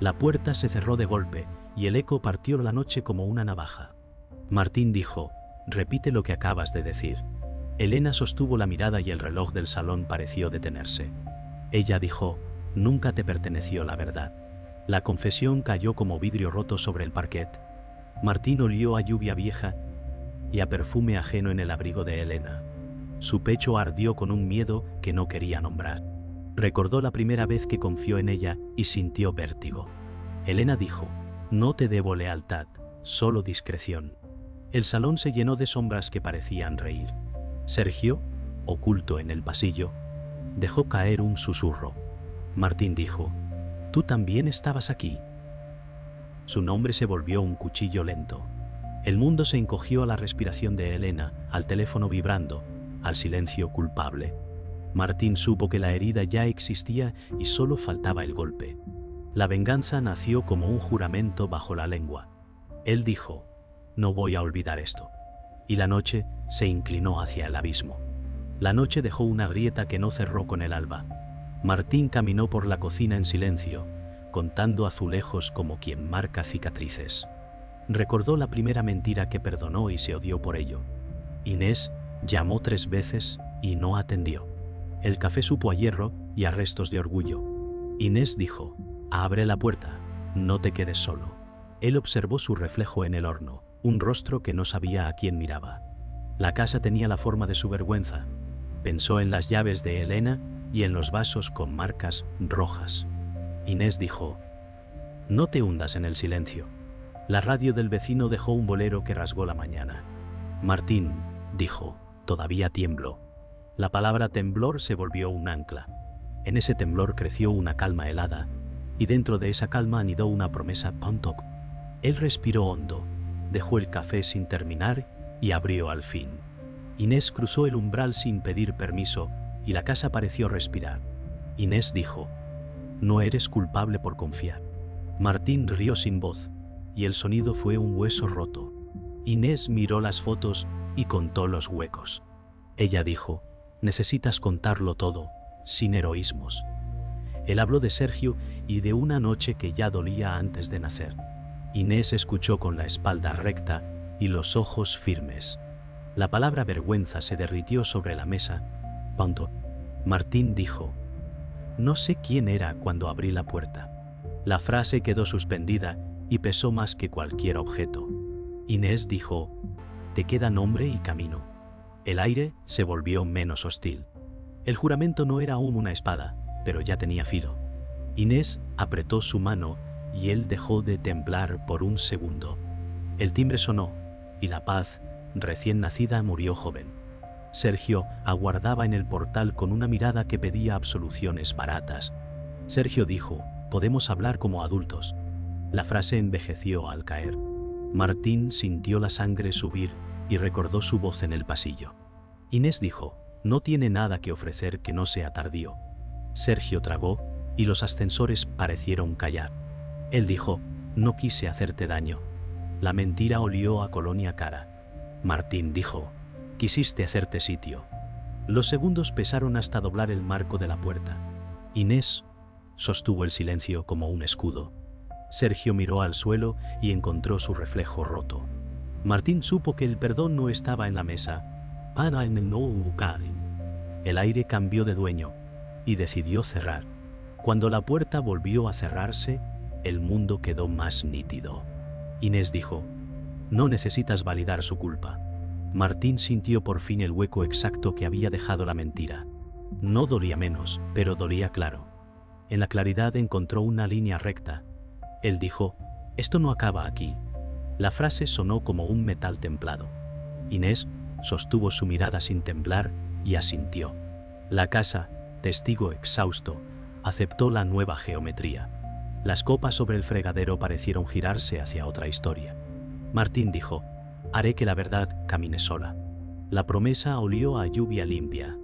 La puerta se cerró de golpe, y el eco partió la noche como una navaja. Martín dijo: «Repite lo que acabas de decir». Elena sostuvo la mirada y el reloj del salón pareció detenerse. Ella dijo: «Nunca te perteneció la verdad». La confesión cayó como vidrio roto sobre el parquet. Martín olió a lluvia vieja y a perfume ajeno en el abrigo de Elena. Su pecho ardió con un miedo que no quería nombrar. Recordó la primera vez que confió en ella y sintió vértigo. Elena dijo: «No te debo lealtad, solo discreción». El salón se llenó de sombras que parecían reír. Sergio, oculto en el pasillo, dejó caer un susurro. Martín dijo: «¿Tú también estabas aquí?». Su nombre se volvió un cuchillo lento. El mundo se encogió a la respiración de Elena, al teléfono vibrando, al silencio culpable. Martín supo que la herida ya existía y solo faltaba el golpe. La venganza nació como un juramento bajo la lengua. Él dijo: «No voy a olvidar esto». Y la noche se inclinó hacia el abismo. La noche dejó una grieta que no cerró con el alba. Martín caminó por la cocina en silencio, contando azulejos como quien marca cicatrices. Recordó la primera mentira que perdonó y se odió por ello. Inés llamó 3 veces y no atendió. El café supo a hierro y a restos de orgullo. Inés dijo: «Abre la puerta, no te quedes solo». Él observó su reflejo en el horno, un rostro que no sabía a quién miraba. La casa tenía la forma de su vergüenza. Pensó en las llaves de Elena y en los vasos con marcas rojas. Inés dijo: «No te hundas en el silencio». La radio del vecino dejó un bolero que rasgó la mañana. Martín dijo: «Todavía tiemblo». La palabra temblor se volvió un ancla. En ese temblor creció una calma helada, y dentro de esa calma anidó una promesa Pontoc. Él respiró hondo, dejó el café sin terminar y abrió al fin. Inés cruzó el umbral sin pedir permiso y la casa pareció respirar. Inés dijo: «No eres culpable por confiar». Martín rió sin voz, y el sonido fue un hueso roto. Inés miró las fotos y contó los huecos. Ella dijo: «Necesitas contarlo todo, sin heroísmos». Él habló de Sergio y de una noche que ya dolía antes de nacer. Inés escuchó con la espalda recta y los ojos firmes. La palabra vergüenza se derritió sobre la mesa. Cuando Martín dijo: «No sé quién era cuando abrí la puerta». La frase quedó suspendida y pesó más que cualquier objeto. Inés dijo: «Te queda nombre y camino». El aire se volvió menos hostil. El juramento no era aún una espada, pero ya tenía filo. Inés apretó su mano y él dejó de temblar por un segundo. El timbre sonó, y la paz, recién nacida, murió joven. Sergio aguardaba en el portal con una mirada que pedía absoluciones baratas. Sergio dijo: «Podemos hablar como adultos». La frase envejeció al caer. Martín sintió la sangre subir y recordó su voz en el pasillo. Inés dijo: «No tiene nada que ofrecer que no sea tardío». Sergio tragó y los ascensores parecieron callar. Él dijo: «No quise hacerte daño». La mentira olió a colonia cara. Martín dijo: «Quisiste hacerte sitio». Los segundos pesaron hasta doblar el marco de la puerta. Inés sostuvo el silencio como un escudo. Sergio miró al suelo y encontró su reflejo roto. Martín supo que el perdón no estaba en la mesa. El aire cambió de dueño y decidió cerrar. Cuando la puerta volvió a cerrarse, el mundo quedó más nítido. Inés dijo: «No necesitas validar su culpa». Martín sintió por fin el hueco exacto que había dejado la mentira. No dolía menos, pero dolía claro. En la claridad encontró una línea recta. Él dijo: «Esto no acaba aquí». La frase sonó como un metal templado. Inés sostuvo su mirada sin temblar y asintió. La casa, testigo exhausto, aceptó la nueva geometría. Las copas sobre el fregadero parecieron girarse hacia otra historia. Martín dijo: «Haré que la verdad camine sola». La promesa olió a lluvia limpia.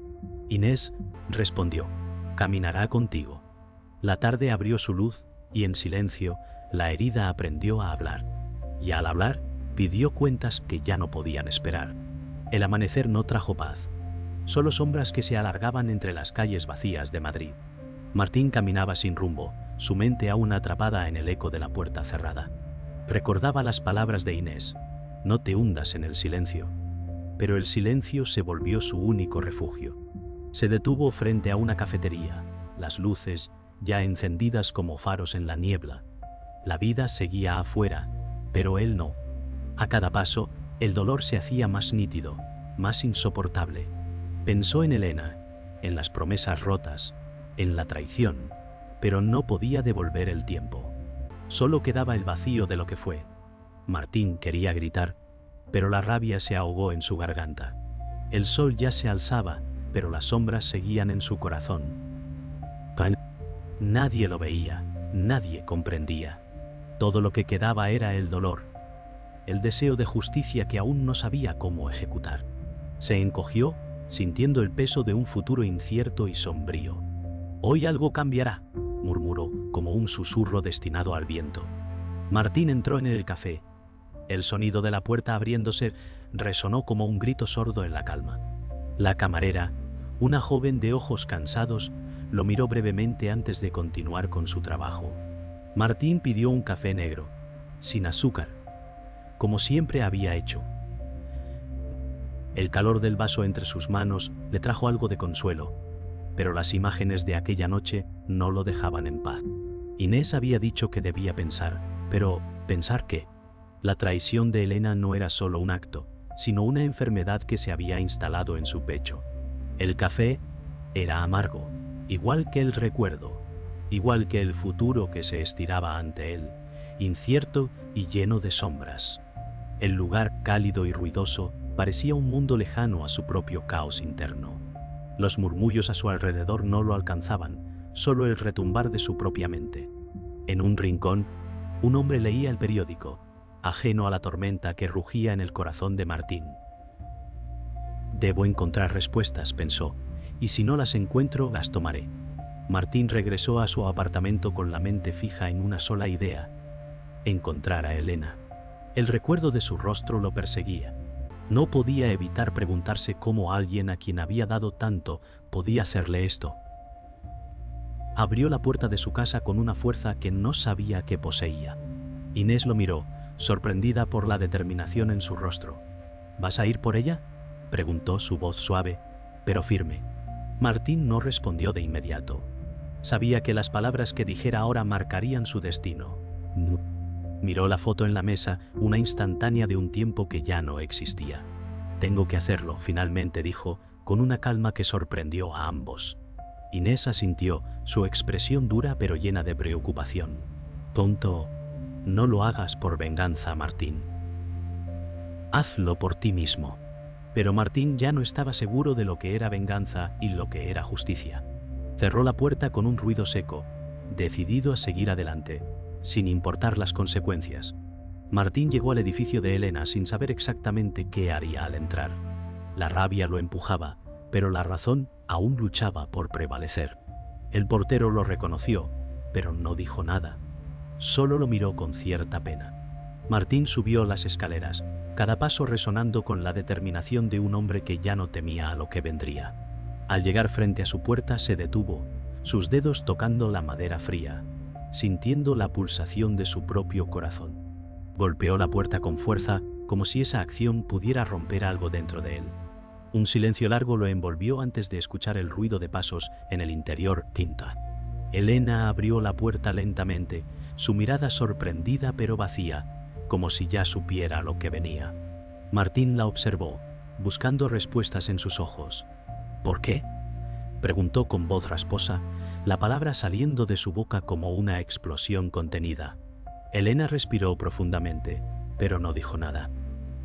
Inés respondió: «Caminará contigo». La tarde abrió su luz y en silencio la herida aprendió a hablar. Y al hablar, pidió cuentas que ya no podían esperar. El amanecer no trajo paz, solo sombras que se alargaban entre las calles vacías de Madrid. Martín caminaba sin rumbo, su mente aún atrapada en el eco de la puerta cerrada. Recordaba las palabras de Inés: no te hundas en el silencio. Pero el silencio se volvió su único refugio. Se detuvo frente a una cafetería, las luces ya encendidas como faros en la niebla. La vida seguía afuera, pero él no. A cada paso, el dolor se hacía más nítido, más insoportable. Pensó en Elena, en las promesas rotas, en la traición, pero no podía devolver el tiempo. Solo quedaba el vacío de lo que fue. Martín quería gritar, pero la rabia se ahogó en su garganta. El sol ya se alzaba, pero las sombras seguían en su corazón. Nadie lo veía, nadie comprendía. Todo lo que quedaba era el dolor, el deseo de justicia que aún no sabía cómo ejecutar. Se encogió, sintiendo el peso de un futuro incierto y sombrío. Hoy algo cambiará, murmuró, como un susurro destinado al viento. Martín entró en el café. El sonido de la puerta abriéndose resonó como un grito sordo en la calma. La camarera, una joven de ojos cansados, lo miró brevemente antes de continuar con su trabajo. Martín pidió un café negro, sin azúcar, como siempre había hecho. El calor del vaso entre sus manos le trajo algo de consuelo, pero las imágenes de aquella noche no lo dejaban en paz. Inés había dicho que debía pensar, pero ¿pensar qué? La traición de Elena no era solo un acto, sino una enfermedad que se había instalado en su pecho. El café era amargo, igual que el recuerdo, igual que el futuro que se estiraba ante él, incierto y lleno de sombras. El lugar cálido y ruidoso parecía un mundo lejano a su propio caos interno. Los murmullos a su alrededor no lo alcanzaban, solo el retumbar de su propia mente. En un rincón, un hombre leía el periódico, ajeno a la tormenta que rugía en el corazón de Martín. Debo encontrar respuestas, pensó, y si no las encuentro, las tomaré. Martín regresó a su apartamento con la mente fija en una sola idea: encontrar a Elena. El recuerdo de su rostro lo perseguía. No podía evitar preguntarse cómo alguien a quien había dado tanto podía hacerle esto. Abrió la puerta de su casa con una fuerza que no sabía que poseía. Inés lo miró, sorprendida por la determinación en su rostro. ¿Vas a ir por ella?, preguntó su voz suave, pero firme. Martín no respondió de inmediato. Sabía que las palabras que dijera ahora marcarían su destino. Miró la foto en la mesa, una instantánea de un tiempo que ya no existía. Tengo que hacerlo, finalmente dijo, con una calma que sorprendió a ambos. Inés asintió, su expresión dura pero llena de preocupación. Tonto, no lo hagas por venganza, Martín. Hazlo por ti mismo. Pero Martín ya no estaba seguro de lo que era venganza y lo que era justicia. Cerró la puerta con un ruido seco, decidido a seguir adelante, sin importar las consecuencias. Martín llegó al edificio de Elena sin saber exactamente qué haría al entrar. La rabia lo empujaba, pero la razón aún luchaba por prevalecer. El portero lo reconoció, pero no dijo nada. Solo lo miró con cierta pena. Martín subió las escaleras, cada paso resonando con la determinación de un hombre que ya no temía a lo que vendría. Al llegar frente a su puerta se detuvo, sus dedos tocando la madera fría, sintiendo la pulsación de su propio corazón. Golpeó la puerta con fuerza, como si esa acción pudiera romper algo dentro de él. Un silencio largo lo envolvió antes de escuchar el ruido de pasos en el interior quinta. Elena abrió la puerta lentamente, su mirada sorprendida pero vacía, como si ya supiera lo que venía. Martín la observó, buscando respuestas en sus ojos. ¿Por qué?, preguntó con voz rasposa, la palabra saliendo de su boca como una explosión contenida. Elena respiró profundamente, pero no dijo nada.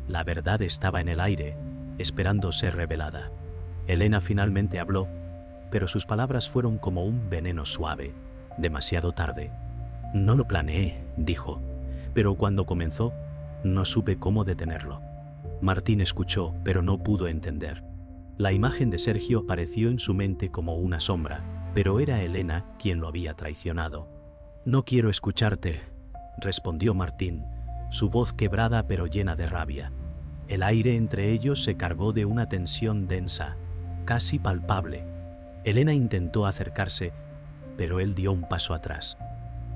La verdad estaba en el aire, esperando ser revelada. Elena finalmente habló, pero sus palabras fueron como un veneno suave, demasiado tarde. No lo planeé, dijo, pero cuando comenzó, no supe cómo detenerlo. Martín escuchó, pero no pudo entender. La imagen de Sergio apareció en su mente como una sombra, pero era Elena quien lo había traicionado. No quiero escucharte, respondió Martín, su voz quebrada pero llena de rabia. El aire entre ellos se cargó de una tensión densa, casi palpable. Elena intentó acercarse, pero él dio un paso atrás.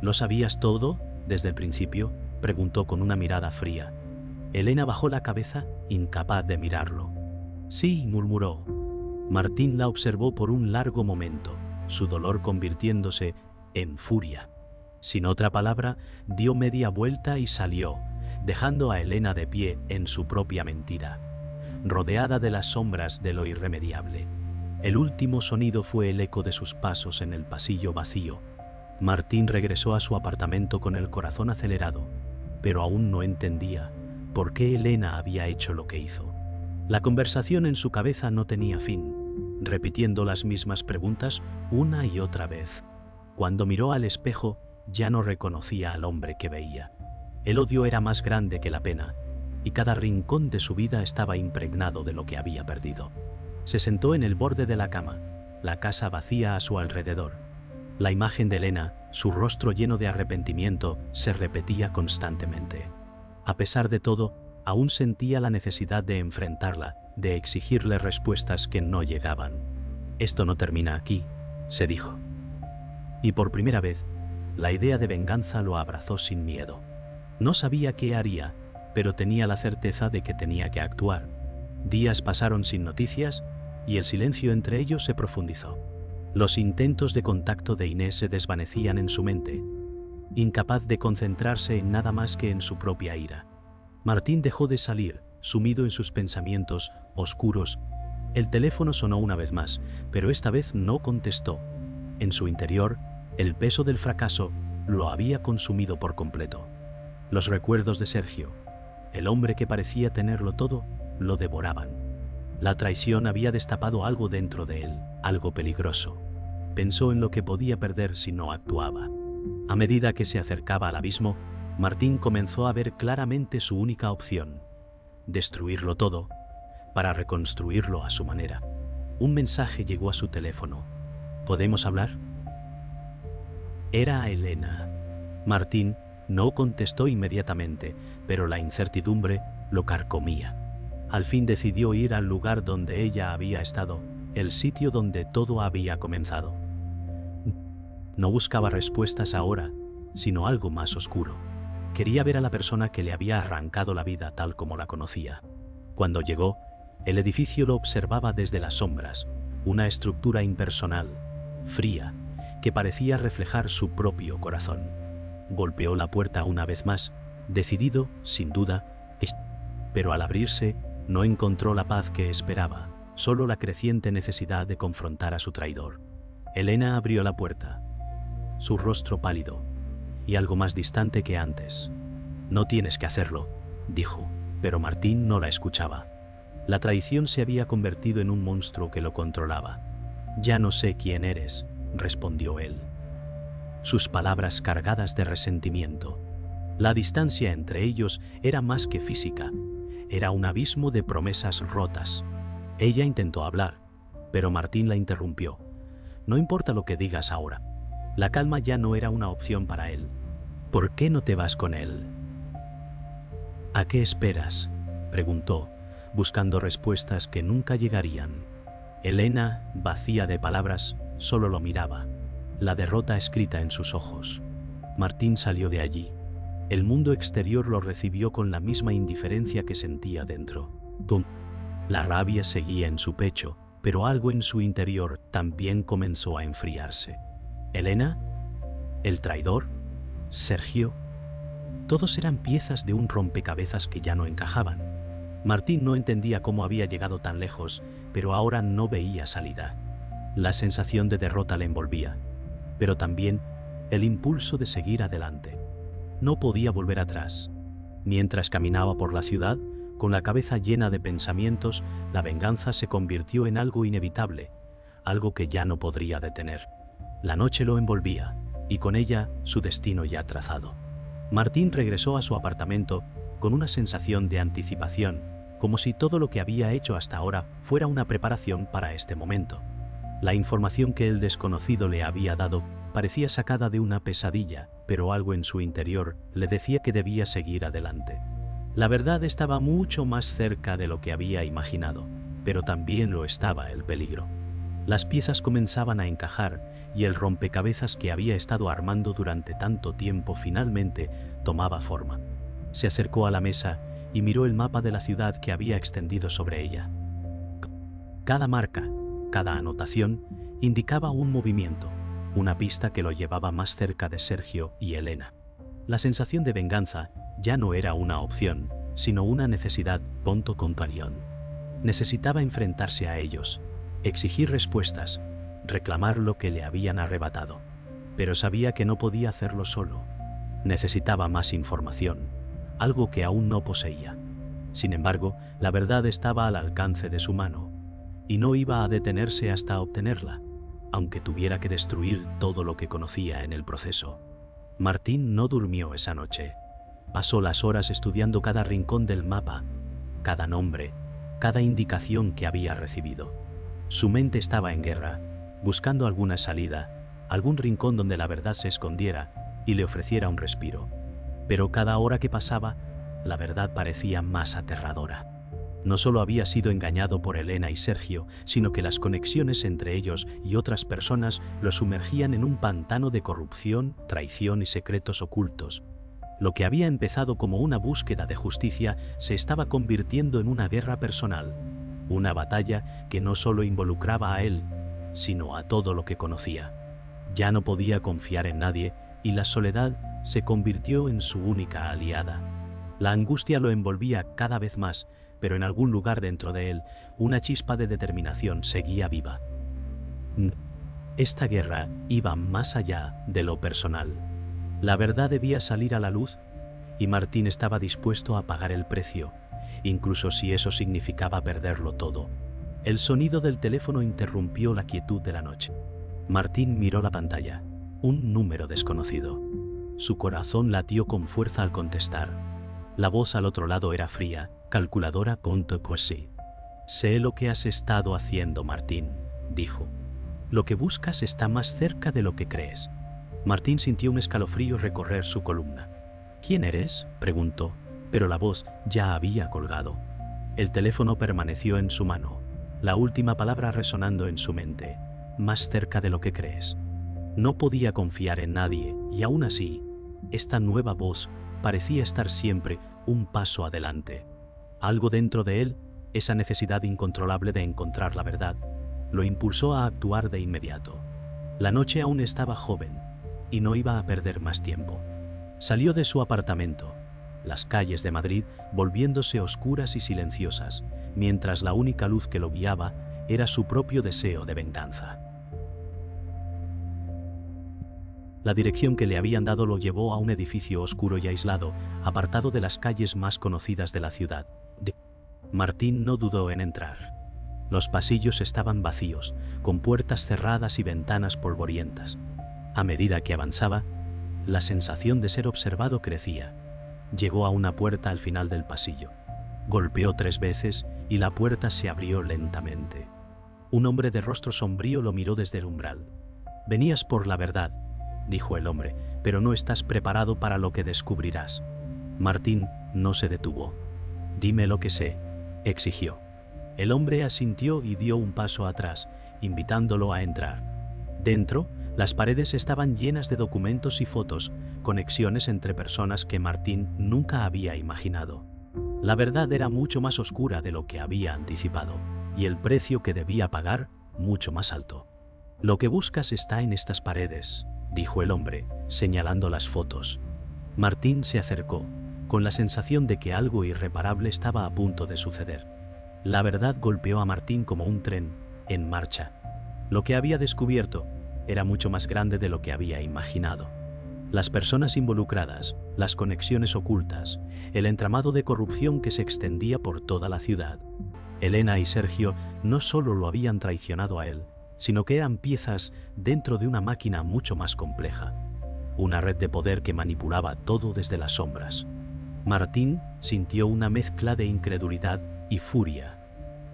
¿Lo sabías todo, desde el principio?, preguntó con una mirada fría. Elena bajó la cabeza, incapaz de mirarlo. Sí, murmuró. Martín la observó por un largo momento, su dolor convirtiéndose en furia. Sin otra palabra, dio media vuelta y salió, dejando a Elena de pie en su propia mentira, rodeada de las sombras de lo irremediable. El último sonido fue el eco de sus pasos en el pasillo vacío. Martín regresó a su apartamento con el corazón acelerado, pero aún no entendía por qué Elena había hecho lo que hizo. La conversación en su cabeza no tenía fin, repitiendo las mismas preguntas una y otra vez. Cuando miró al espejo, ya no reconocía al hombre que veía. El odio era más grande que la pena, y cada rincón de su vida estaba impregnado de lo que había perdido. Se sentó en el borde de la cama, la casa vacía a su alrededor. La imagen de Elena, su rostro lleno de arrepentimiento, se repetía constantemente. A pesar de todo, aún sentía la necesidad de enfrentarla, de exigirle respuestas que no llegaban. Esto no termina aquí, se dijo. Y por primera vez, la idea de venganza lo abrazó sin miedo. No sabía qué haría, pero tenía la certeza de que tenía que actuar. Días pasaron sin noticias, y el silencio entre ellos se profundizó. Los intentos de contacto de Inés se desvanecían en su mente, incapaz de concentrarse en nada más que en su propia ira. Martín dejó de salir, sumido en sus pensamientos oscuros. El teléfono sonó una vez más, pero esta vez no contestó. En su interior, el peso del fracaso lo había consumido por completo. Los recuerdos de Sergio, el hombre que parecía tenerlo todo, lo devoraban. La traición había destapado algo dentro de él, algo peligroso. Pensó en lo que podía perder si no actuaba. A medida que se acercaba al abismo, Martín comenzó a ver claramente su única opción: destruirlo todo, para reconstruirlo a su manera. Un mensaje llegó a su teléfono. ¿Podemos hablar? Era Elena. Martín no contestó inmediatamente, pero la incertidumbre lo carcomía. Al fin decidió ir al lugar donde ella había estado, el sitio donde todo había comenzado. No buscaba respuestas ahora, sino algo más oscuro. Quería ver a la persona que le había arrancado la vida tal como la conocía. Cuando llegó, el edificio lo observaba desde las sombras, una estructura impersonal, fría, que parecía reflejar su propio corazón. Golpeó la puerta una vez más, decidido, sin duda, pero al abrirse, no encontró la paz que esperaba, solo la creciente necesidad de confrontar a su traidor. Elena abrió la puerta, su rostro pálido y algo más distante que antes. No tienes que hacerlo, dijo, pero Martín no la escuchaba. La traición se había convertido en un monstruo que lo controlaba. Ya no sé quién eres, respondió él. Sus palabras cargadas de resentimiento. La distancia entre ellos era más que física, era un abismo de promesas rotas. Ella intentó hablar, pero Martín la interrumpió. No importa lo que digas ahora. La calma ya no era una opción para él. ¿Por qué no te vas con él? ¿A qué esperas?, preguntó, buscando respuestas que nunca llegarían. Elena, vacía de palabras, solo lo miraba, la derrota escrita en sus ojos. Martín salió de allí. El mundo exterior lo recibió con la misma indiferencia que sentía dentro. La rabia seguía en su pecho, pero algo en su interior también comenzó a enfriarse. ¿Elena? ¿El traidor? ¿Sergio? Todos eran piezas de un rompecabezas que ya no encajaban. Martín no entendía cómo había llegado tan lejos, pero ahora no veía salida. La sensación de derrota le envolvía, pero también el impulso de seguir adelante. No podía volver atrás. Mientras caminaba por la ciudad, con la cabeza llena de pensamientos, la venganza se convirtió en algo inevitable, algo que ya no podría detener. La noche lo envolvía, y con ella su destino ya trazado. Martín regresó a su apartamento con una sensación de anticipación, como si todo lo que había hecho hasta ahora fuera una preparación para este momento. La información que el desconocido le había dado parecía sacada de una pesadilla, pero algo en su interior le decía que debía seguir adelante. La verdad estaba mucho más cerca de lo que había imaginado, pero también lo estaba el peligro. Las piezas comenzaban a encajar y el rompecabezas que había estado armando durante tanto tiempo finalmente tomaba forma. Se acercó a la mesa y miró el mapa de la ciudad que había extendido sobre ella. Cada marca, cada anotación, indicaba un movimiento, una pista que lo llevaba más cerca de Sergio y Elena. La sensación de venganza ya no era una opción, sino una necesidad. Companión. Necesitaba enfrentarse a ellos, exigir respuestas, reclamar lo que le habían arrebatado. Pero sabía que no podía hacerlo solo. Necesitaba más información, algo que aún no poseía. Sin embargo, la verdad estaba al alcance de su mano, y no iba a detenerse hasta obtenerla, aunque tuviera que destruir todo lo que conocía en el proceso. Martín no durmió esa noche. Pasó las horas estudiando cada rincón del mapa, cada nombre, cada indicación que había recibido. Su mente estaba en guerra, buscando alguna salida, algún rincón donde la verdad se escondiera y le ofreciera un respiro. Pero cada hora que pasaba, la verdad parecía más aterradora. No solo había sido engañado por Elena y Sergio, sino que las conexiones entre ellos y otras personas lo sumergían en un pantano de corrupción, traición y secretos ocultos. Lo que había empezado como una búsqueda de justicia se estaba convirtiendo en una guerra personal, una batalla que no solo involucraba a él, sino a todo lo que conocía. Ya no podía confiar en nadie y la soledad se convirtió en su única aliada. La angustia lo envolvía cada vez más, pero en algún lugar dentro de él, una chispa de determinación seguía viva. Esta guerra iba más allá de lo personal. La verdad debía salir a la luz, y Martín estaba dispuesto a pagar el precio, incluso si eso significaba perderlo todo. El sonido del teléfono interrumpió la quietud de la noche. Martín miró la pantalla, un número desconocido. Su corazón latió con fuerza al contestar. La voz al otro lado era fría, calculadora. Pues sí. Sé lo que has estado haciendo, Martín, dijo. Lo que buscas está más cerca de lo que crees. Martín sintió un escalofrío recorrer su columna. ¿Quién eres?, preguntó, pero la voz ya había colgado. El teléfono permaneció en su mano, la última palabra resonando en su mente, más cerca de lo que crees. No podía confiar en nadie, y aún así, esta nueva voz parecía estar siempre un paso adelante. Algo dentro de él, esa necesidad incontrolable de encontrar la verdad, lo impulsó a actuar de inmediato. La noche aún estaba joven, y no iba a perder más tiempo. Salió de su apartamento, las calles de Madrid volviéndose oscuras y silenciosas, mientras la única luz que lo guiaba era su propio deseo de venganza. La dirección que le habían dado lo llevó a un edificio oscuro y aislado, apartado de las calles más conocidas de la ciudad. Martín no dudó en entrar. Los pasillos estaban vacíos, con puertas cerradas y ventanas polvorientas. A medida que avanzaba, la sensación de ser observado crecía. Llegó a una puerta al final del pasillo. Golpeó 3 veces y la puerta se abrió lentamente. Un hombre de rostro sombrío lo miró desde el umbral. «Venías por la verdad», dijo el hombre, «pero no estás preparado para lo que descubrirás». Martín no se detuvo. «Dime lo que sé», exigió. El hombre asintió y dio un paso atrás, invitándolo a entrar. Dentro, las paredes estaban llenas de documentos y fotos, conexiones entre personas que Martín nunca había imaginado. La verdad era mucho más oscura de lo que había anticipado, y el precio que debía pagar, mucho más alto. «Lo que buscas está en estas paredes», dijo el hombre, señalando las fotos. Martín se acercó, con la sensación de que algo irreparable estaba a punto de suceder. La verdad golpeó a Martín como un tren, en marcha. Lo que había descubierto era mucho más grande de lo que había imaginado. Las personas involucradas, las conexiones ocultas, el entramado de corrupción que se extendía por toda la ciudad. Elena y Sergio no solo lo habían traicionado a él, sino que eran piezas dentro de una máquina mucho más compleja. Una red de poder que manipulaba todo desde las sombras. Martín sintió una mezcla de incredulidad y furia.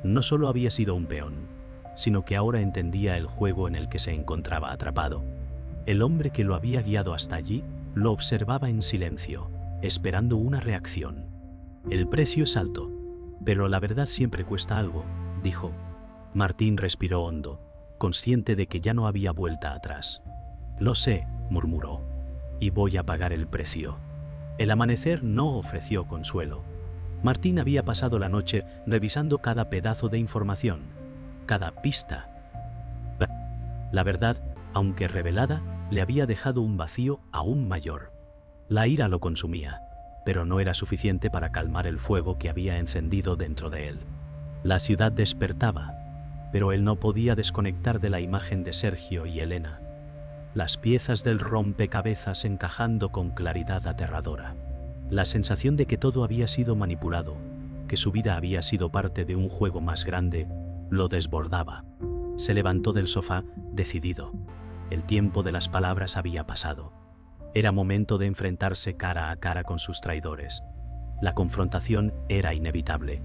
No solo había sido un peón, sino que ahora entendía el juego en el que se encontraba atrapado. El hombre que lo había guiado hasta allí lo observaba en silencio, esperando una reacción. «El precio es alto, pero la verdad siempre cuesta algo», dijo. Martín respiró hondo, consciente de que ya no había vuelta atrás. «Lo sé», murmuró, «y voy a pagar el precio». El amanecer no ofreció consuelo. Martín había pasado la noche revisando cada pedazo de información, cada pista. La verdad, aunque revelada, le había dejado un vacío aún mayor. La ira lo consumía, pero no era suficiente para calmar el fuego que había encendido dentro de él. La ciudad despertaba, pero él no podía desconectar de la imagen de Sergio y Elena, las piezas del rompecabezas encajando con claridad aterradora. La sensación de que todo había sido manipulado, que su vida había sido parte de un juego más grande, lo desbordaba. Se levantó del sofá, decidido. El tiempo de las palabras había pasado. Era momento de enfrentarse cara a cara con sus traidores. La confrontación era inevitable.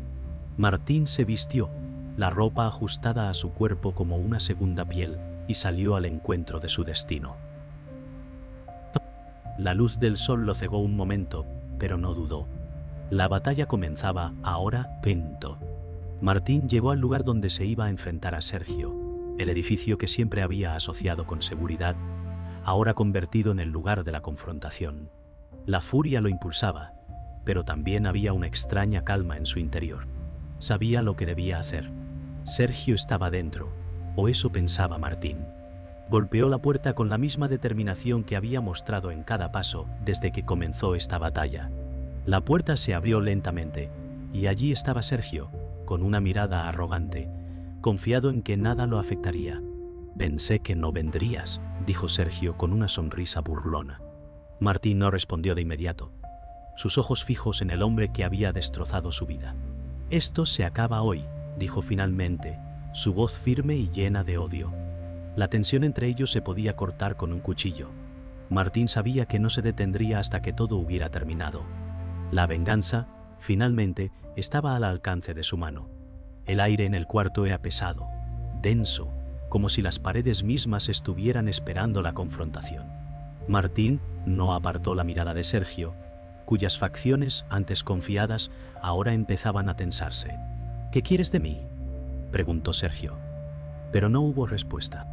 Martín se vistió, la ropa ajustada a su cuerpo como una segunda piel, y salió al encuentro de su destino. La luz del sol lo cegó un momento, pero no dudó. La batalla comenzaba ahora, lento. Martín llegó al lugar donde se iba a enfrentar a Sergio, el edificio que siempre había asociado con seguridad, ahora convertido en el lugar de la confrontación. La furia lo impulsaba, pero también había una extraña calma en su interior. Sabía lo que debía hacer. Sergio estaba dentro, o eso pensaba Martín. Golpeó la puerta con la misma determinación que había mostrado en cada paso desde que comenzó esta batalla. La puerta se abrió lentamente, y allí estaba Sergio, con una mirada arrogante, confiado en que nada lo afectaría. «Pensé que no vendrías», dijo Sergio con una sonrisa burlona. Martín no respondió de inmediato, sus ojos fijos en el hombre que había destrozado su vida. «Esto se acaba hoy», dijo finalmente, su voz firme y llena de odio. La tensión entre ellos se podía cortar con un cuchillo. Martín sabía que no se detendría hasta que todo hubiera terminado. La venganza, finalmente, estaba al alcance de su mano. El aire en el cuarto era pesado, denso, como si las paredes mismas estuvieran esperando la confrontación. Martín no apartó la mirada de Sergio, cuyas facciones, antes confiadas, ahora empezaban a tensarse. «¿Qué quieres de mí?», preguntó Sergio. Pero no hubo respuesta.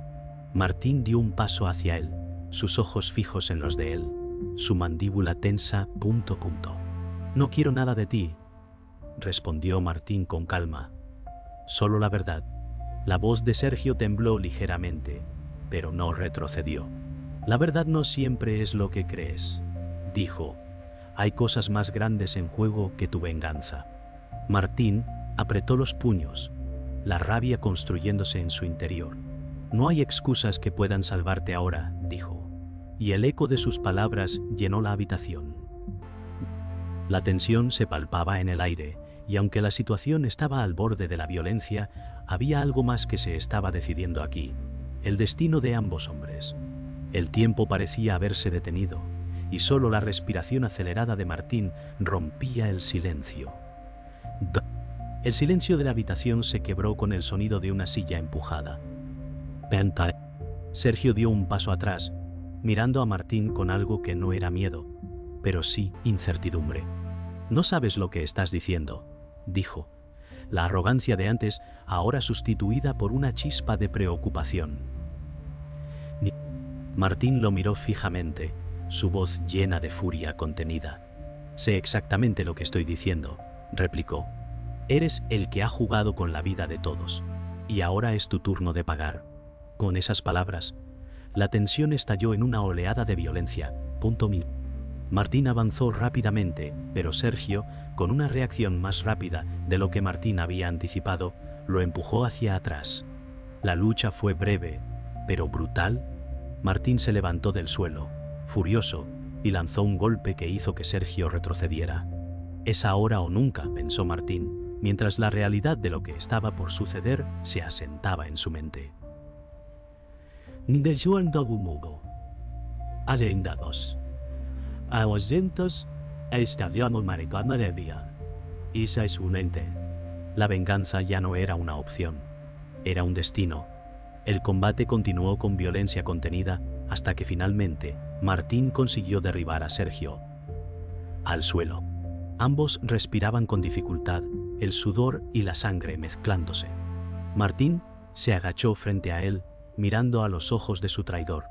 Martín dio un paso hacia él, sus ojos fijos en los de él, su mandíbula tensa. «No quiero nada de ti», respondió Martín con calma. «Solo la verdad». La voz de Sergio tembló ligeramente, pero no retrocedió. «La verdad no siempre es lo que crees», dijo. «Hay cosas más grandes en juego que tu venganza». Martín apretó los puños, la rabia construyéndose en su interior. «No hay excusas que puedan salvarte ahora», dijo, y el eco de sus palabras llenó la habitación. La tensión se palpaba en el aire, y aunque la situación estaba al borde de la violencia, había algo más que se estaba decidiendo aquí, el destino de ambos hombres. El tiempo parecía haberse detenido, y solo la respiración acelerada de Martín rompía el silencio. El silencio de la habitación se quebró con el sonido de una silla empujada. Sergio dio un paso atrás, mirando a Martín con algo que no era miedo, pero sí incertidumbre. «No sabes lo que estás diciendo», dijo, la arrogancia de antes ahora sustituida por una chispa de preocupación. Martín lo miró fijamente, su voz llena de furia contenida. «Sé exactamente lo que estoy diciendo», replicó. «Eres el que ha jugado con la vida de todos, y ahora es tu turno de pagar». Con esas palabras, la tensión estalló en una oleada de violencia. Martín avanzó rápidamente, pero Sergio, con una reacción más rápida de lo que Martín había anticipado, lo empujó hacia atrás. La lucha fue breve, pero brutal. Martín se levantó del suelo, furioso, y lanzó un golpe que hizo que Sergio retrocediera. «Es ahora o nunca», pensó Martín, mientras la realidad de lo que estaba por suceder se asentaba en su mente. La venganza ya no era una opción, era un destino. El combate continuó con violencia contenida hasta que finalmente Martín consiguió derribar a Sergio al suelo. Ambos respiraban con dificultad, el sudor y la sangre mezclándose. Martín se agachó frente a él, mirando a los ojos de su traidor.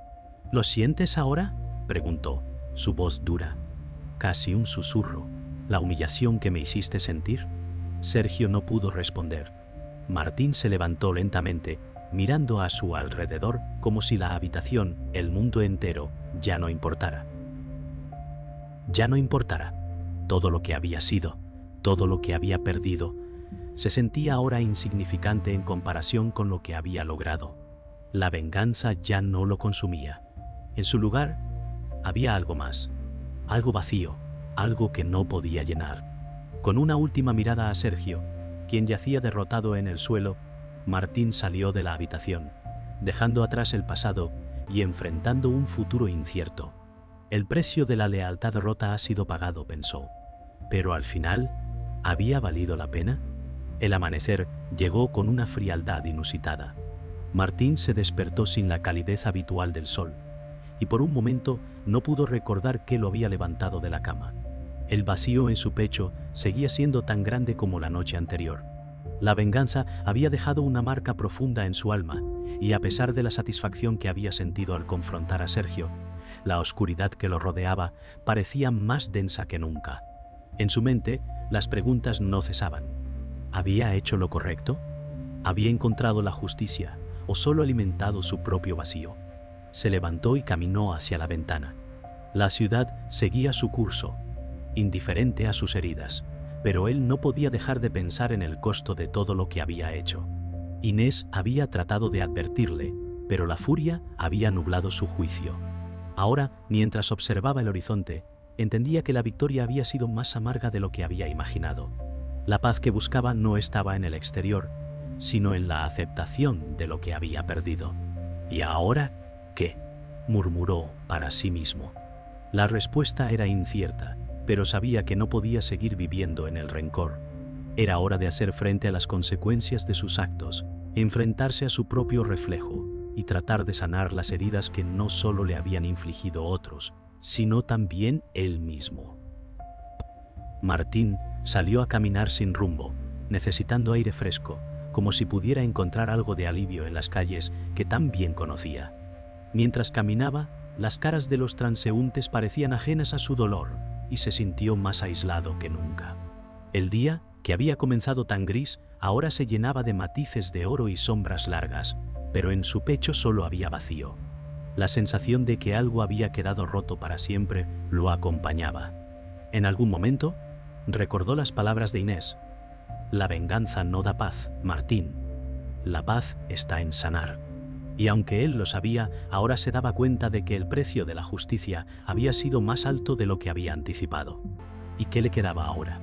¿Lo sientes ahora?, preguntó, su voz dura, casi un susurro. ¿La humillación que me hiciste sentir? Sergio no pudo responder. Martín se levantó lentamente, mirando a su alrededor como si la habitación, el mundo entero, ya no importara. Ya no importara. Todo lo que había sido, todo lo que había perdido, se sentía ahora insignificante en comparación con lo que había logrado. La venganza ya no lo consumía. En su lugar, había algo más, algo vacío, algo que no podía llenar. Con una última mirada a Sergio, quien yacía derrotado en el suelo, Martín salió de la habitación, dejando atrás el pasado y enfrentando un futuro incierto. El precio de la lealtad rota ha sido pagado, pensó. Pero al final, ¿había valido la pena? El amanecer llegó con una frialdad inusitada. Martín se despertó sin la calidez habitual del sol, y por un momento no pudo recordar qué lo había levantado de la cama. El vacío en su pecho seguía siendo tan grande como la noche anterior. La venganza había dejado una marca profunda en su alma, y a pesar de la satisfacción que había sentido al confrontar a Sergio, la oscuridad que lo rodeaba parecía más densa que nunca. En su mente, las preguntas no cesaban. ¿Había hecho lo correcto? ¿Había encontrado la justicia o solo alimentado su propio vacío? Se levantó y caminó hacia la ventana. La ciudad seguía su curso, indiferente a sus heridas, pero él no podía dejar de pensar en el costo de todo lo que había hecho. Inés había tratado de advertirle, pero la furia había nublado su juicio. Ahora, mientras observaba el horizonte, entendía que la victoria había sido más amarga de lo que había imaginado. La paz que buscaba no estaba en el exterior, sino en la aceptación de lo que había perdido. ¿Y ahora qué?, murmuró para sí mismo. La respuesta era incierta, pero sabía que no podía seguir viviendo en el rencor. Era hora de hacer frente a las consecuencias de sus actos, enfrentarse a su propio reflejo y tratar de sanar las heridas que no solo le habían infligido otros, sino también él mismo. Martín salió a caminar sin rumbo, necesitando aire fresco, como si pudiera encontrar algo de alivio en las calles que tan bien conocía. Mientras caminaba, las caras de los transeúntes parecían ajenas a su dolor, y se sintió más aislado que nunca. El día, que había comenzado tan gris, ahora se llenaba de matices de oro y sombras largas, pero en su pecho solo había vacío. La sensación de que algo había quedado roto para siempre lo acompañaba. En algún momento, recordó las palabras de Inés: «La venganza no da paz, Martín. La paz está en sanar». Y aunque él lo sabía, ahora se daba cuenta de que el precio de la justicia había sido más alto de lo que había anticipado. ¿Y qué le quedaba ahora?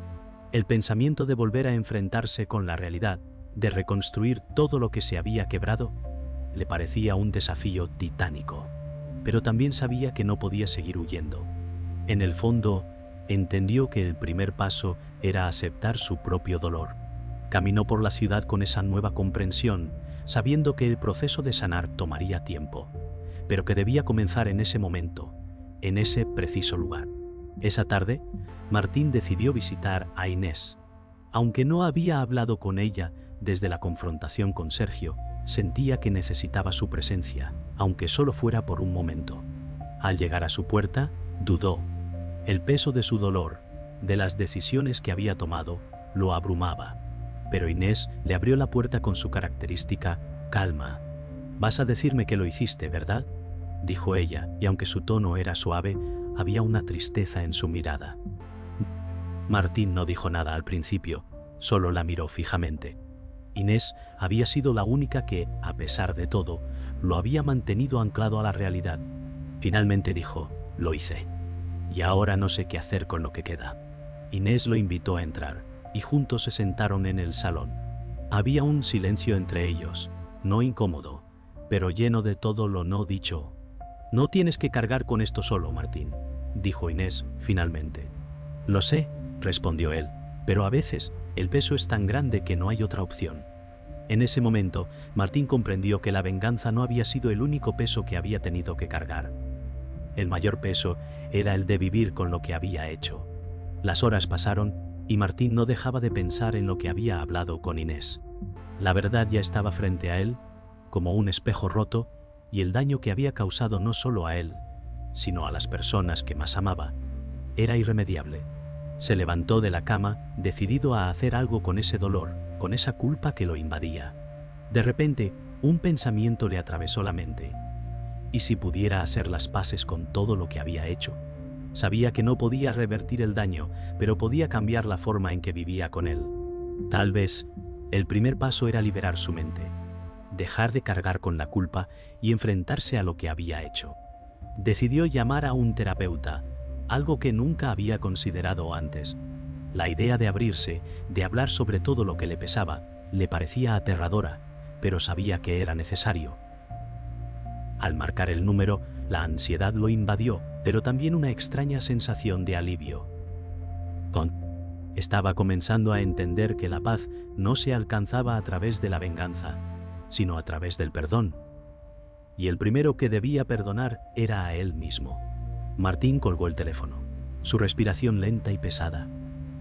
El pensamiento de volver a enfrentarse con la realidad, de reconstruir todo lo que se había quebrado, le parecía un desafío titánico. Pero también sabía que no podía seguir huyendo. En el fondo, entendió que el primer paso era aceptar su propio dolor. Caminó por la ciudad con esa nueva comprensión, sabiendo que el proceso de sanar tomaría tiempo, pero que debía comenzar en ese momento, en ese preciso lugar. Esa tarde, Martín decidió visitar a Inés. Aunque no había hablado con ella desde la confrontación con Sergio, sentía que necesitaba su presencia, aunque solo fuera por un momento. Al llegar a su puerta, dudó. El peso de su dolor, de las decisiones que había tomado, lo abrumaba. Pero Inés le abrió la puerta con su característica calma. «Vas a decirme que lo hiciste, ¿verdad?», dijo ella, y aunque su tono era suave, había una tristeza en su mirada. Martín no dijo nada al principio, solo la miró fijamente. Inés había sido la única que, a pesar de todo, lo había mantenido anclado a la realidad. Finalmente dijo: «Lo hice. Y ahora no sé qué hacer con lo que queda». Inés lo invitó a entrar, y juntos se sentaron en el salón. Había un silencio entre ellos, no incómodo, pero lleno de todo lo no dicho. «No tienes que cargar con esto solo, Martín», dijo Inés finalmente. «Lo sé», respondió él, «pero a veces el peso es tan grande que no hay otra opción». En ese momento, Martín comprendió que la venganza no había sido el único peso que había tenido que cargar. El mayor peso era el de vivir con lo que había hecho. Las horas pasaron, y Martín no dejaba de pensar en lo que había hablado con Inés. La verdad ya estaba frente a él, como un espejo roto, y el daño que había causado no solo a él, sino a las personas que más amaba, era irremediable. Se levantó de la cama, decidido a hacer algo con ese dolor, con esa culpa que lo invadía. De repente, un pensamiento le atravesó la mente. ¿Y si pudiera hacer las paces con todo lo que había hecho? Sabía que no podía revertir el daño, pero podía cambiar la forma en que vivía con él. Tal vez, el primer paso era liberar su mente, dejar de cargar con la culpa y enfrentarse a lo que había hecho. Decidió llamar a un terapeuta, algo que nunca había considerado antes. La idea de abrirse, de hablar sobre todo lo que le pesaba, le parecía aterradora, pero sabía que era necesario. Al marcar el número, la ansiedad lo invadió, pero también una extraña sensación de alivio. Estaba comenzando a entender que la paz no se alcanzaba a través de la venganza, sino a través del perdón. Y el primero que debía perdonar era a él mismo. Martín colgó el teléfono, su respiración lenta y pesada.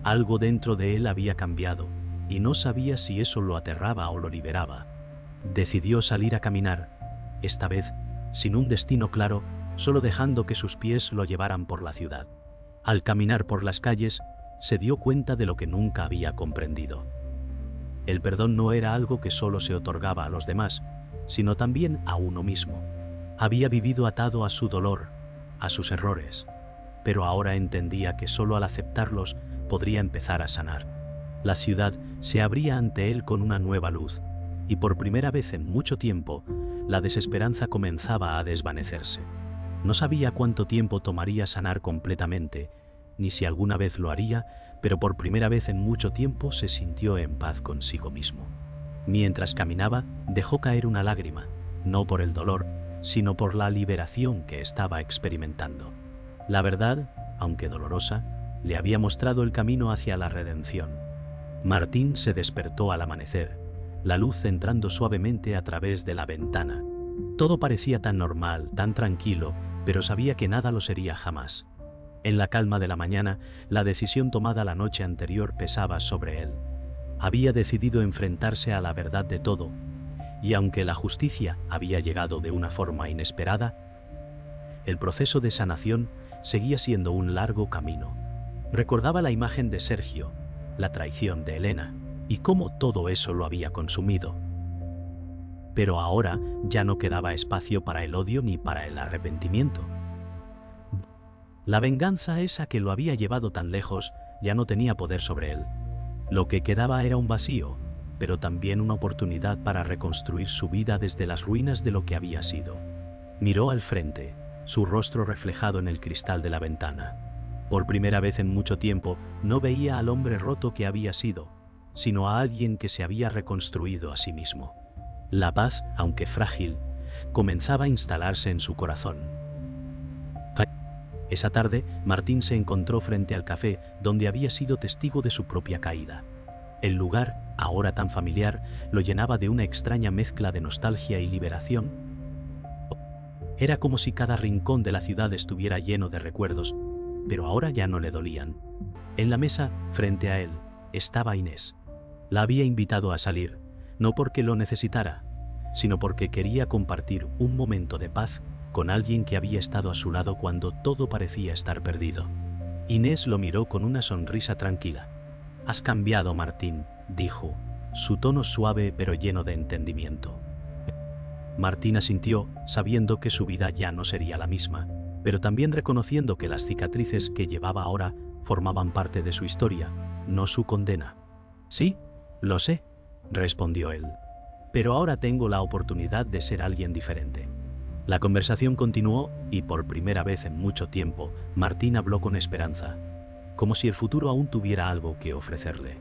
Algo dentro de él había cambiado, y no sabía si eso lo aterraba o lo liberaba. Decidió salir a caminar, esta vez sin un destino claro, solo dejando que sus pies lo llevaran por la ciudad. Al caminar por las calles, se dio cuenta de lo que nunca había comprendido. El perdón no era algo que solo se otorgaba a los demás, sino también a uno mismo. Había vivido atado a su dolor, a sus errores, pero ahora entendía que solo al aceptarlos podría empezar a sanar. La ciudad se abría ante él con una nueva luz, y por primera vez en mucho tiempo, la desesperanza comenzaba a desvanecerse. No sabía cuánto tiempo tomaría sanar completamente, ni si alguna vez lo haría, pero por primera vez en mucho tiempo se sintió en paz consigo mismo. Mientras caminaba, dejó caer una lágrima, no por el dolor, sino por la liberación que estaba experimentando. La verdad, aunque dolorosa, le había mostrado el camino hacia la redención. Martín se despertó al amanecer, la luz entrando suavemente a través de la ventana. Todo parecía tan normal, tan tranquilo, pero sabía que nada lo sería jamás. En la calma de la mañana, la decisión tomada la noche anterior pesaba sobre él. Había decidido enfrentarse a la verdad de todo, y aunque la justicia había llegado de una forma inesperada, el proceso de sanación seguía siendo un largo camino. Recordaba la imagen de Sergio, la traición de Elena, y cómo todo eso lo había consumido. Pero ahora ya no quedaba espacio para el odio ni para el arrepentimiento. La venganza esa que lo había llevado tan lejos ya no tenía poder sobre él. Lo que quedaba era un vacío, pero también una oportunidad para reconstruir su vida desde las ruinas de lo que había sido. Miró al frente, su rostro reflejado en el cristal de la ventana. Por primera vez en mucho tiempo no veía al hombre roto que había sido, sino a alguien que se había reconstruido a sí mismo. La paz, aunque frágil, comenzaba a instalarse en su corazón. Esa tarde, Martín se encontró frente al café donde había sido testigo de su propia caída. El lugar, ahora tan familiar, lo llenaba de una extraña mezcla de nostalgia y liberación. Era como si cada rincón de la ciudad estuviera lleno de recuerdos, pero ahora ya no le dolían. En la mesa, frente a él, estaba Inés. La había invitado a salir, no porque lo necesitara, sino porque quería compartir un momento de paz con alguien que había estado a su lado cuando todo parecía estar perdido. Inés lo miró con una sonrisa tranquila. «Has cambiado, Martín», dijo, su tono suave pero lleno de entendimiento. Martín asintió, sabiendo que su vida ya no sería la misma, pero también reconociendo que las cicatrices que llevaba ahora formaban parte de su historia, no su condena. «Sí, lo sé», respondió él. «Pero ahora tengo la oportunidad de ser alguien diferente». La conversación continuó y por primera vez en mucho tiempo, Martín habló con esperanza, como si el futuro aún tuviera algo que ofrecerle.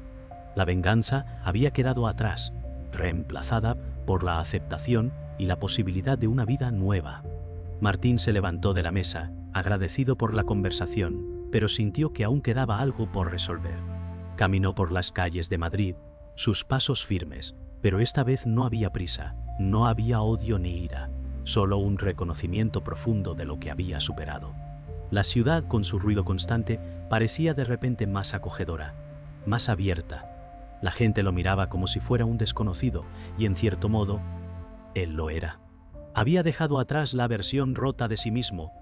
La venganza había quedado atrás, reemplazada por la aceptación y la posibilidad de una vida nueva. Martín se levantó de la mesa, agradecido por la conversación, pero sintió que aún quedaba algo por resolver. Caminó por las calles de Madrid, sus pasos firmes, pero esta vez no había prisa, no había odio ni ira, solo un reconocimiento profundo de lo que había superado. La ciudad, con su ruido constante, parecía de repente más acogedora, más abierta. La gente lo miraba como si fuera un desconocido y, en cierto modo, Él lo era. Había dejado atrás la versión rota de sí mismo,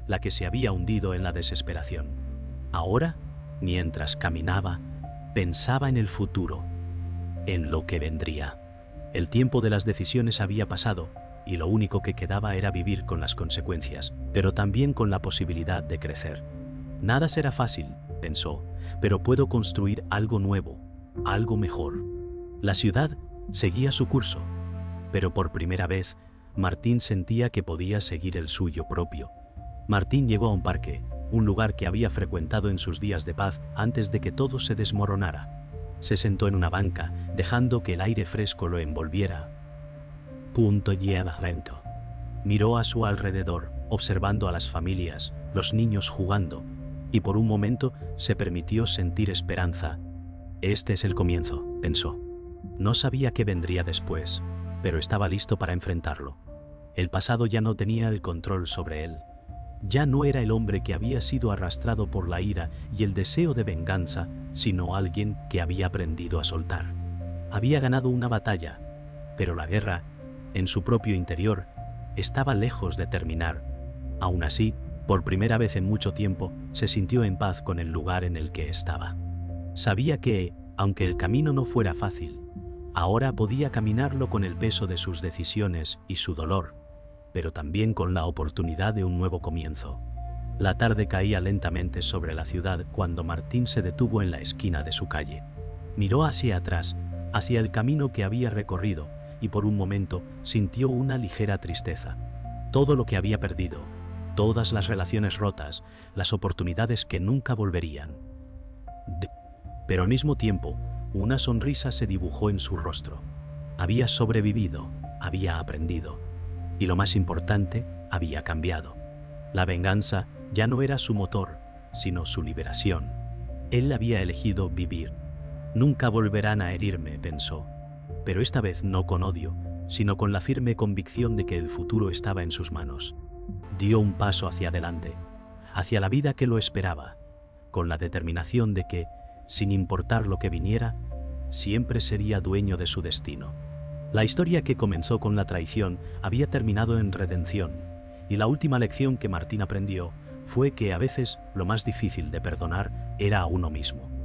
la que se había hundido en la desesperación. Ahora, mientras caminaba, pensaba en el futuro, en lo que vendría. El tiempo de las decisiones había pasado, y lo único que quedaba era vivir con las consecuencias, pero también con la posibilidad de crecer. Nada será fácil, pensó, pero puedo construir algo nuevo, algo mejor. La ciudad seguía su curso, pero por primera vez, Martín sentía que podía seguir el suyo propio. Martín llegó a un parque, un lugar que había frecuentado en sus días de paz antes de que todo se desmoronara. Se sentó en una banca, dejando que el aire fresco lo envolviera. Lento. Miró a su alrededor, observando a las familias, los niños jugando, y por un momento se permitió sentir esperanza. Este es el comienzo, pensó. No sabía qué vendría después, pero estaba listo para enfrentarlo. El pasado ya no tenía el control sobre él. Ya no era el hombre que había sido arrastrado por la ira y el deseo de venganza, sino alguien que había aprendido a soltar. Había ganado una batalla, pero la guerra, en su propio interior, estaba lejos de terminar. Aún así, por primera vez en mucho tiempo, se sintió en paz con el lugar en el que estaba. Sabía que, aunque el camino no fuera fácil, ahora podía caminarlo con el peso de sus decisiones y su dolor, pero también con la oportunidad de un nuevo comienzo. La tarde caía lentamente sobre la ciudad cuando Martín se detuvo en la esquina de su calle. Miró hacia atrás, hacia el camino que había recorrido, y por un momento sintió una ligera tristeza. Todo lo que había perdido, todas las relaciones rotas, las oportunidades que nunca volverían. Pero al mismo tiempo, una sonrisa se dibujó en su rostro. Había sobrevivido, había aprendido, y lo más importante, había cambiado. La venganza ya no era su motor, sino su liberación. Él había elegido vivir. Nunca volverán a herirme, pensó, pero esta vez no con odio, sino con la firme convicción de que el futuro estaba en sus manos. Dio un paso hacia adelante, hacia la vida que lo esperaba, con la determinación de que, sin importar lo que viniera, siempre sería dueño de su destino. La historia que comenzó con la traición había terminado en redención, y la última lección que Martín aprendió fue que a veces lo más difícil de perdonar era a uno mismo.